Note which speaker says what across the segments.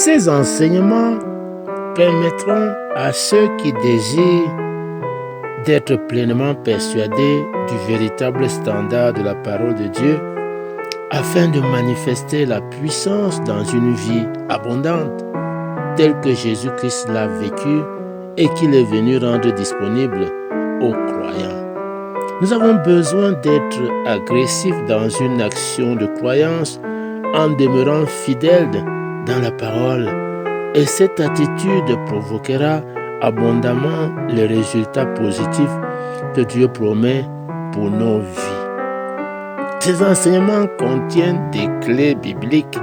Speaker 1: Ces enseignements permettront à ceux qui désirent d'être pleinement persuadés du véritable standard de la parole de Dieu afin de manifester la puissance dans une vie abondante telle que Jésus-Christ l'a vécue et qu'il est venu rendre disponible aux croyants. Nous avons besoin d'être agressifs dans une action de croyance en demeurant fidèles dans la parole, et cette attitude provoquera abondamment les résultats positifs que Dieu promet pour nos vies. Ces enseignements contiennent des clés bibliques.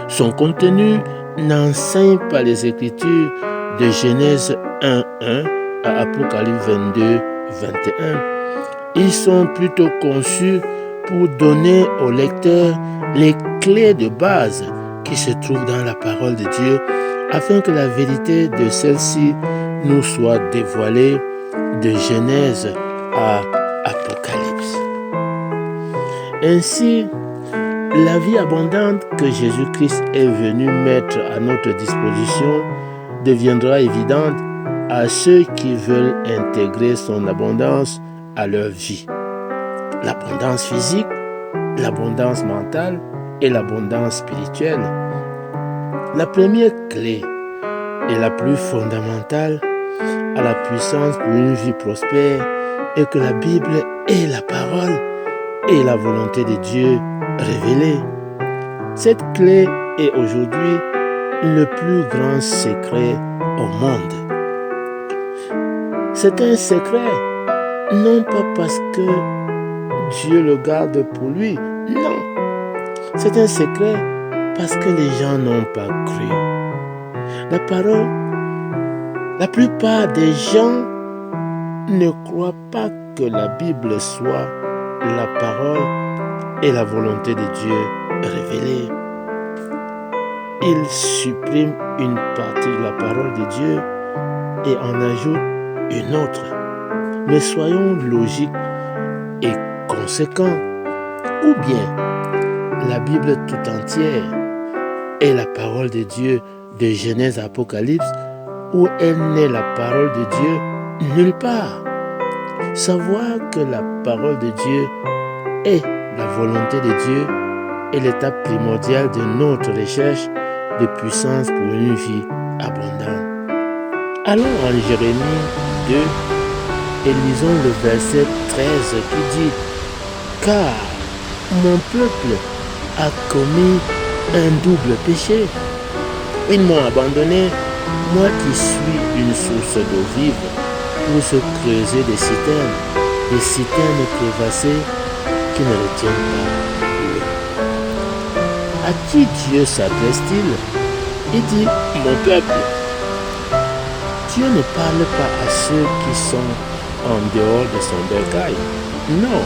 Speaker 1: Son contenu n'enseigne pas les Écritures de Genèse 1:1 à Apocalypse 22:21. Ils sont plutôt conçus pour donner au lecteur les clés de base qui se trouvent dans la parole de Dieu afin que la vérité de celle-ci nous soit dévoilée de Genèse à Apocalypse. Ainsi, la vie abondante que Jésus-Christ est venu mettre à notre disposition deviendra évidente à ceux qui veulent intégrer son abondance à leur vie. L'abondance physique, l'abondance mentale et l'abondance spirituelle. La première clé et la plus fondamentale à la puissance pour une vie prospère est que la Bible est la parole et la volonté de Dieu révélée. Cette clé est aujourd'hui le plus grand secret au monde. C'est un secret, non pas parce que Dieu le garde pour lui, non. C'est un secret parce que les gens n'ont pas cru. La parole, la plupart des gens ne croient pas que la Bible soit la parole et la volonté de Dieu révélée. Ils suppriment une partie de la parole de Dieu et en ajoutent une autre. Mais soyons logiques et conséquents. Ou bien la Bible tout entière est la parole de Dieu de Genèse à Apocalypse, où elle n'est la parole de Dieu nulle part. Savoir que la parole de Dieu est la volonté de Dieu est l'étape primordiale de notre recherche de puissance pour une vie abondante. Allons en Jérémie 2 et lisons le verset 13 qui dit « Car mon peuple a commis un double péché. Ils m'ont abandonné, moi qui suis une source d'eau vive, pour se creuser des citernes crevassées qui ne retiennent pas l'eau. » À qui Dieu s'adresse-t-il? Il dit « Mon peuple ». Dieu ne parle pas à ceux qui sont en dehors de son bercail, non,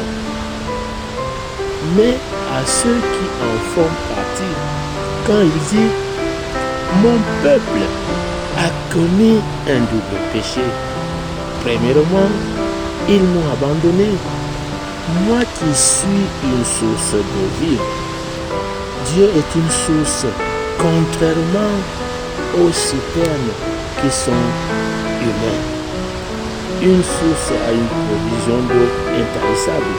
Speaker 1: mais à ceux qui en font partie. Quand il dit « Mon peuple a commis un double péché », premièrement, ils m'ont abandonné, moi qui suis une source d'eau vive. Dieu est une source, contrairement aux citernes qui sont humaines. Une source a une provision d'eau intarissable.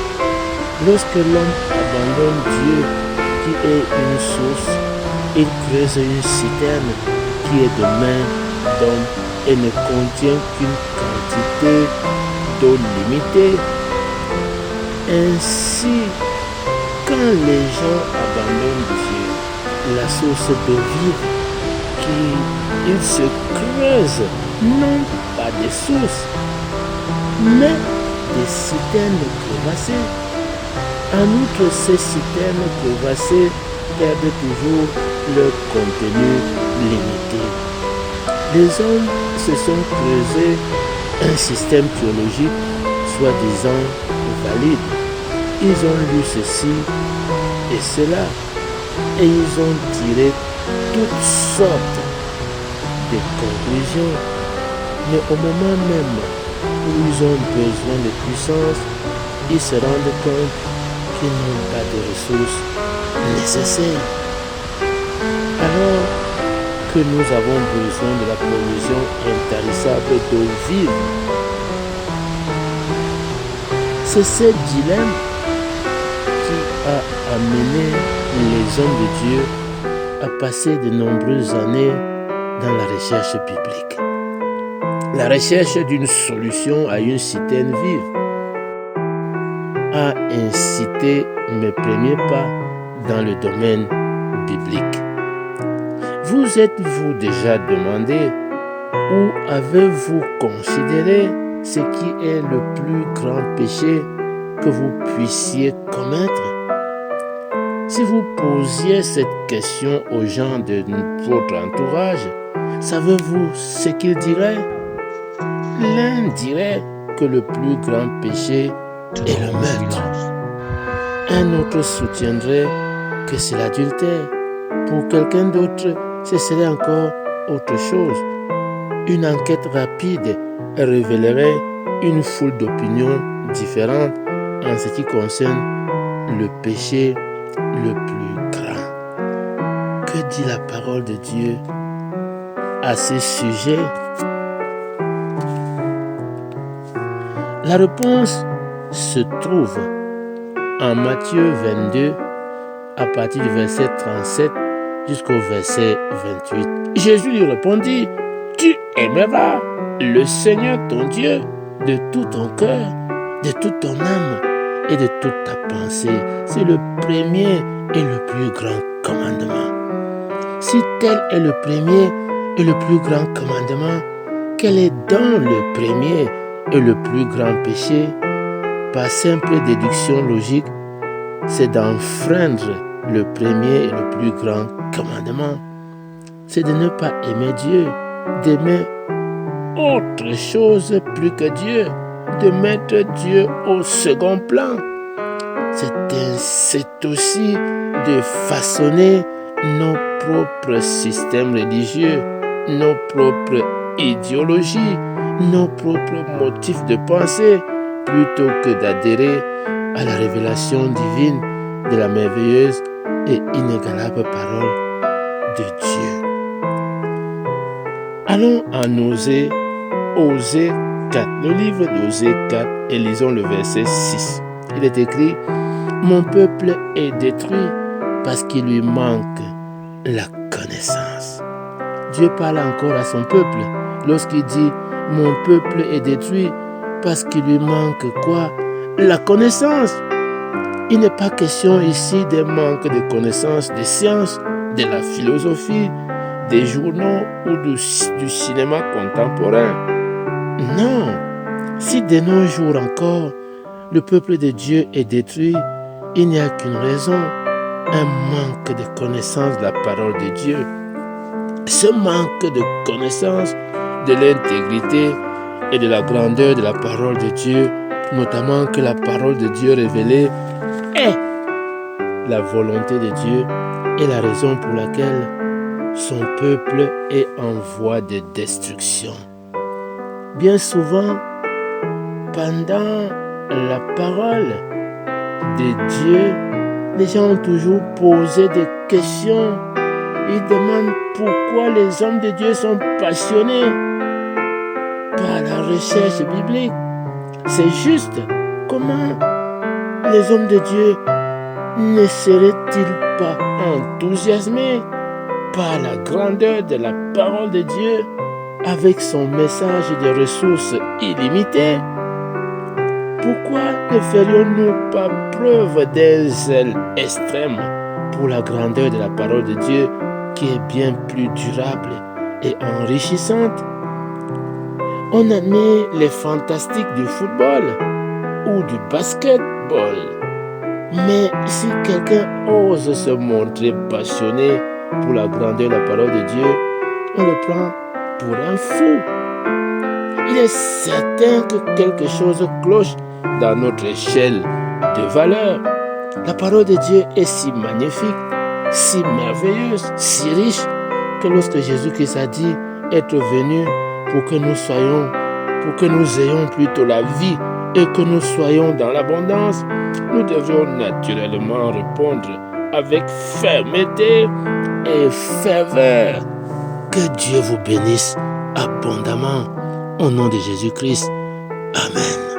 Speaker 1: Lorsque l'homme abandonne Dieu, qui est une source, il creuse une citerne qui est de main d'homme et ne contient qu'une quantité d'eau limitée. Ainsi, quand les gens abandonnent Dieu, la source d'eau vive, ils se creusent non pas des sources, mais des citernes crevassées. En outre, ces citernes crevassées perdent toujours leur contenu limité. Les hommes se sont creusés un système théologique soi-disant valide. Ils ont lu ceci et cela et ils ont tiré toutes sortes de conclusions. Mais au moment même où ils ont besoin de puissance, ils se rendent compte qu'ils n'ont pas de ressources nécessaires. Alors que que nous avons besoin de la provision intarissable d'eau vive. C'est ce dilemme qui a amené les hommes de Dieu à passer de nombreuses années dans la recherche biblique. La recherche d'une solution à une citerne vive a incité mes premiers pas dans le domaine biblique. Vous êtes-vous déjà demandé ou avez-vous considéré ce qui est le plus grand péché que vous puissiez commettre? Si vous posiez cette question aux gens de votre entourage, savez-vous ce qu'ils diraient? L'un dirait que le plus grand péché est le meurtre. Un autre soutiendrait que c'est l'adultère. Pour quelqu'un d'autre, ce serait encore autre chose. Une enquête rapide révélerait une foule d'opinions différentes en ce qui concerne le péché le plus grand. Que dit la parole de Dieu à ce sujet? La réponse se trouve en Matthieu 22 à partir du verset 37 jusqu'au verset 28. Jésus lui répondit: tu aimeras le Seigneur ton Dieu de tout ton cœur, de toute ton âme et de toute ta pensée. C'est le premier et le plus grand commandement. Si tel est le premier et le plus grand commandement, quel est donc le premier et le plus grand péché? Par simple déduction logique, c'est d'enfreindre le premier et le plus grand commandement. C'est de ne pas aimer Dieu, d'aimer autre chose plus que Dieu, de mettre Dieu au second plan. C'est aussi de façonner nos propres systèmes religieux, nos propres idéologies, nos propres motifs de pensée, plutôt que d'adhérer à la révélation divine de la merveilleuse et inégalable parole de Dieu. Allons en Osée 4, le livre d'Osée 4, et lisons le verset 6. Il est écrit: mon peuple est détruit parce qu'il lui manque la connaissance. Dieu parle encore à son peuple lorsqu'il dit: mon peuple est détruit parce qu'il lui manque quoi? La connaissance. Il n'est pas question ici d'un manque de connaissances des sciences, de la philosophie, des journaux ou du cinéma contemporain. Non, si de nos jours encore, le peuple de Dieu est détruit, il n'y a qu'une raison: un manque de connaissance de la parole de Dieu. Ce manque de connaissance de l'intégrité et de la grandeur de la parole de Dieu, notamment que la parole de Dieu révélée est la volonté de Dieu, est la raison pour laquelle son peuple est en voie de destruction. Bien souvent, pendant la parole de Dieu, les gens ont toujours posé des questions. Ils demandent pourquoi les hommes de Dieu sont passionnés par la recherche biblique. C'est juste. Comment les hommes de Dieu ne seraient-ils pas enthousiasmés par la grandeur de la parole de Dieu avec son message de ressources illimitées? Pourquoi ne ferions-nous pas preuve d'un zèle extrême pour la grandeur de la parole de Dieu qui est bien plus durable et enrichissante? On admire les fantastiques du football ou du basketball. Mais si quelqu'un ose se montrer passionné pour la grandeur de la parole de Dieu, on le prend pour un fou. Il est certain que quelque chose cloche dans notre échelle de valeur. La parole de Dieu est si magnifique, si merveilleuse, si riche, que lorsque Jésus-Christ a dit être venu pour que nous ayons plutôt la vie et que nous soyons dans l'abondance, nous devons naturellement répondre avec fermeté et ferveur: Que Dieu vous bénisse abondamment. Au nom de Jésus-Christ. Amen.